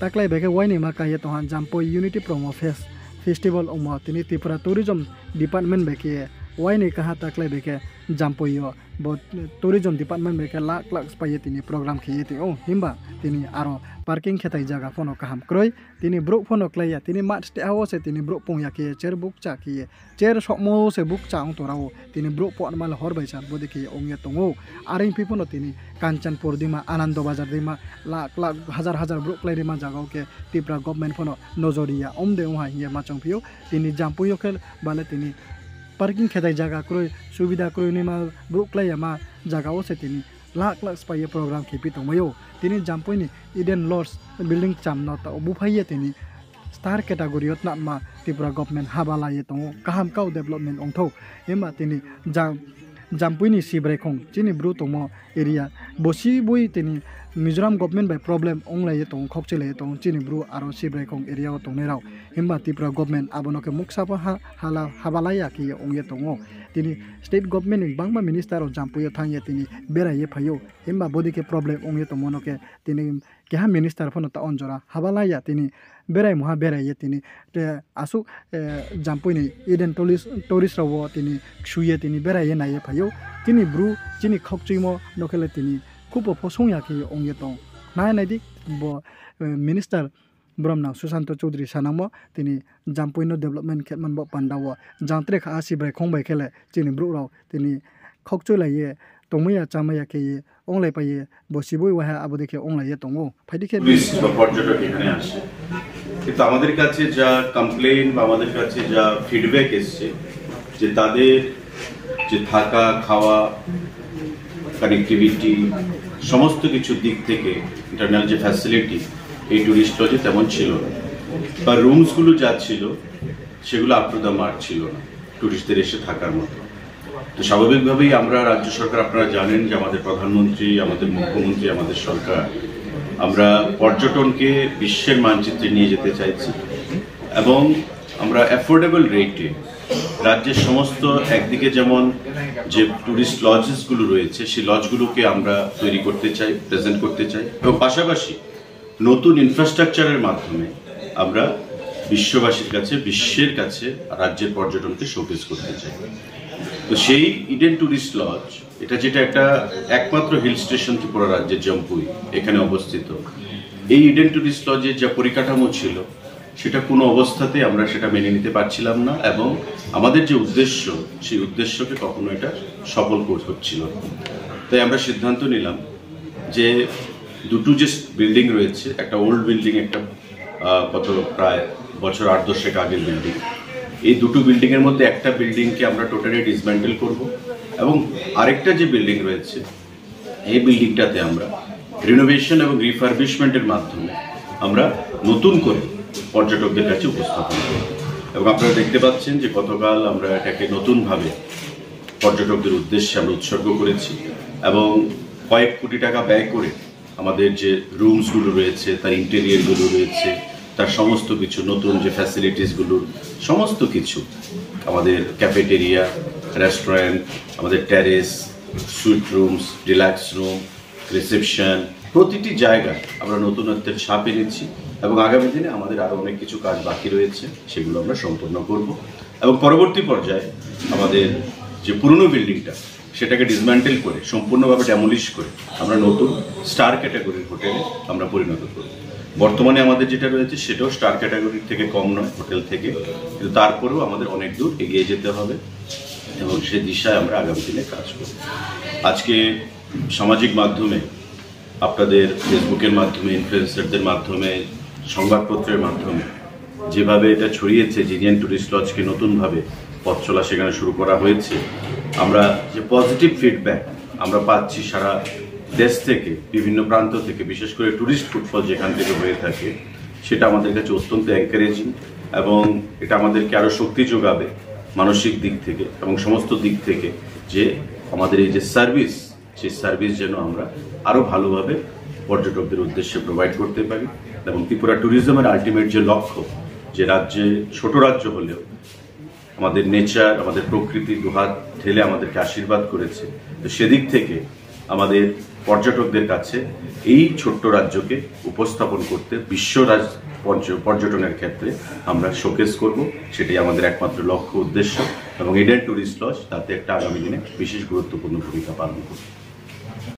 taklai beke waini ma kaya tohan Jampoi Unity Promo Festival ongmo tini Tripura Tourism Department beke waini kaha taklai beke Jampoi yo bo tourism department beke lak spaye tini program khiye ti himba tini aro parking khetai jaga phono kaham kroi tini brok phono klaya tini mat ste awo se tini brok pong ya ke chair book cha kiye chair sokmo se book cha ong torao tini brok pon mal hor baisa bodi ke ongye tongo aring pipono tini Kanchanpur dima Anando Bazar dima lak hazar brok klai dima jaga ke Tripura government phono nojoriya omde oha hiya machong pio tini Jampoi yokel bale tini parking khetai jaga kroi subida kroi ni ma brok klaya ma jaga o se tini lak spaye program khipi tongmayo tini Jampoi ni Eden Lodge building chamna ta obu phaiye tini star category otna ma Tripura government habala ye tongo kaham kau development ongtho ema tini Jampoi ni Sibrekong chini bru tongmo area bosi boi tini Mizoram government by problem ongla ye tong khokchele tong chini bru aro Sibrekong area o tongne rao himba Tripura government abono ke muksapa hala habalaya ki ongye tongo tini state government ni bangba minister o Jampoi thangye tini bera ye phayo himba bodi ke problem ongye to mono ke tini keha minister phono ta onjora habalaya tini berai moha berai ye tini asu Jampoi ni Eden tourist rawo tini ksuye tini berai ye na ye phayo tini bru chini khokchimo nokele tini kupo phosong ya ki ongye tong nai dik bo minister Bromna Susanto Chaudhary sanamo tini Jampoi no development khetman bo pandawo jantre kha Sibrekong bai khele chini bru raw tini khokchole ye tongmaya chamaya ke ye onglai paye bosiboi wa abode ke onglai ye tongo faidike পর্যটক এখানে আসে কিন্তু আমাদের কাছে যা complain বা আমাদের কাছে যা ফিডব্যাক এসছে যে তাদের যে থাকা খাওয়া কানেক্টিভিটি সমস্ত কিছু দিক থেকে ইন্টারনাল যে ফ্যাসিলিটি এই টুরিস্ট লজে তেমন ছিল না বা রুমসগুলো যা ছিল সেগুলো আপ টু দ্য মার্ক ছিল না টুরিস্টদের এসে থাকার মতো তো স্বাভাবিকভাবেই আমরা রাজ্য সরকার আপনারা জানেন যে আমাদের প্রধানমন্ত্রী আমাদের মুখ্যমন্ত্রী আমাদের সরকার আমরা পর্যটনকে বিশ্বের মানচিত্রে নিয়ে যেতে চাইছি এবং আমরা অ্যাফোর্ডেবল রেটে রাজ্যের সমস্ত একদিকে যেমন যে টুরিস্ট লজেসগুলো রয়েছে সেই লজগুলোকে আমরা তৈরি করতে চাই প্রেজেন্ট করতে চাই এবং পাশাপাশি নতুন ইনফ্রাস্ট্রাকচারের মাধ্যমে আমরা বিশ্ববাসীর কাছে বিশ্বের কাছে রাজ্যের পর্যটনকে শোকেস করতে চাই তো সেই ইডেন টুরিস্ট লজ এটা যেটা একটা একমাত্র হিল স্টেশন ত্রিপুরা রাজ্যের জাম্পুই এখানে অবস্থিত এই ইডেন টুরিস্ট লজের যা পরিকাঠামো ছিল সেটা কোনো অবস্থাতে আমরা সেটা মেনে নিতে পারছিলাম না এবং আমাদের যে উদ্দেশ্য সেই উদ্দেশ্যকে কখনো এটা সফল হচ্ছিল না তাই আমরা সিদ্ধান্ত নিলাম যে দুটো যে বিল্ডিং রয়েছে একটা ওল্ড বিল্ডিং একটা কত প্রায় বছর 8-10 আগের বিল্ডিং এই দুটো বিল্ডিং এর মধ্যে একটা বিল্ডিংকে আমরা টোটালি ডিসমেন্টেল করব এবং আরেকটা যে বিল্ডিং রয়েছে এই বিল্ডিংটাতে আমরা রিনোভেশন এবং রিফারবিশমেন্টের মাধ্যমে আমরা নতুন করে পর্যটকদের কাছে উপস্থাপন করব এবং আপনারা দেখতে পাচ্ছেন যে গতকাল আমরা এটাকে নতুনভাবে পর্যটকদের উদ্দেশ্যে আমরা উৎসর্গ করেছি এবং কয়েক কোটি টাকা ব্যয় করে আমাদের যে রুমসগুলো রয়েছে তার ইন্টেরিয়রগুলো রয়েছে তার সমস্ত কিছু নতুন যে ফ্যাসিলিটিসগুলোর সমস্ত কিছু আমাদের ক্যাফেটেরিয়া রেস্টুরেন্ট আমাদের terrace sweet rooms relax room reception প্রতিটি জায়গায় আমরা নতুনত্বের ছাপ এনেছি এবং আগামী দিনে আমাদের আরও অনেক কিছু কাজ বাকি রয়েছে সেগুলো আমরা সম্পূর্ণ করব এবং পরবর্তী পর্যায়ে আমাদের যে পুরনো বিল্ডিংটা সেটাকে ডিসমেন্টেল করে সম্পূর্ণভাবে ডেমোলিশ করে আমরা নতুন স্টার ক্যাটাগরির হোটেলে আমরা পরিণত করব বর্তমানে আমাদের যেটা রয়েছে সেটাও স্টার ক্যাটাগরির থেকে কম নয় হোটেল থেকে কিন্তু তারপরেও আমাদের অনেক দূর এগিয়ে যেতে হবে এবং সে দিশায় আমরা আগামী দিনে কাজ করব আজকে সামাজিক মাধ্যমে আপনাদের ফেসবুকের মাধ্যমে ইনফ্লুয়েন্সারদের মাধ্যমে সংবাদপত্রের মাধ্যমে যেভাবে এটা ছড়িয়েছে যে ইডেন টুরিস্ট লজকে নতুনভাবে পথ চলা সেখানে শুরু করা হয়েছে আমরা যে পজিটিভ ফিডব্যাক আমরা পাচ্ছি সারা দেশ থেকে বিভিন্ন প্রান্ত থেকে বিশেষ করে টুরিস্ট ফুটফল যেখান থেকে হয়ে থাকে সেটা আমাদের কাছে অত্যন্ত এনকারেজিং এবং এটা আমাদেরকে আরও শক্তি যোগাবে মানসিক দিক থেকে এবং সমস্ত দিক থেকে যে আমাদের এই যে সার্ভিস সেই সার্ভিস যেন আমরা আরও ভালোভাবে পর্যটকদের উদ্দেশ্যে প্রোভাইড করতে পারি এবং ত্রিপুরা ট্যুরিজমের আলটিমেট যে লক্ষ্য যে রাজ্যে ছোট রাজ্য হলেও আমাদের নেচার আমাদের প্রকৃতি দুহাত ঠেলে আমাদেরকে আশীর্বাদ করেছে তো সেদিক থেকে আমাদের পর্যটকদের কাছে এই ছোট্ট রাজ্যকে উপস্থাপন করতে পর্যটনের ক্ষেত্রে আমরা শোকেস করব। সেটাই আমাদের একমাত্র লক্ষ্য উদ্দেশ্য এবং ইডেন ট্যুরিস্ট লজ তাতে একটা আগামী দিনে বিশেষ গুরুত্বপূর্ণ ভূমিকা পালন করবে।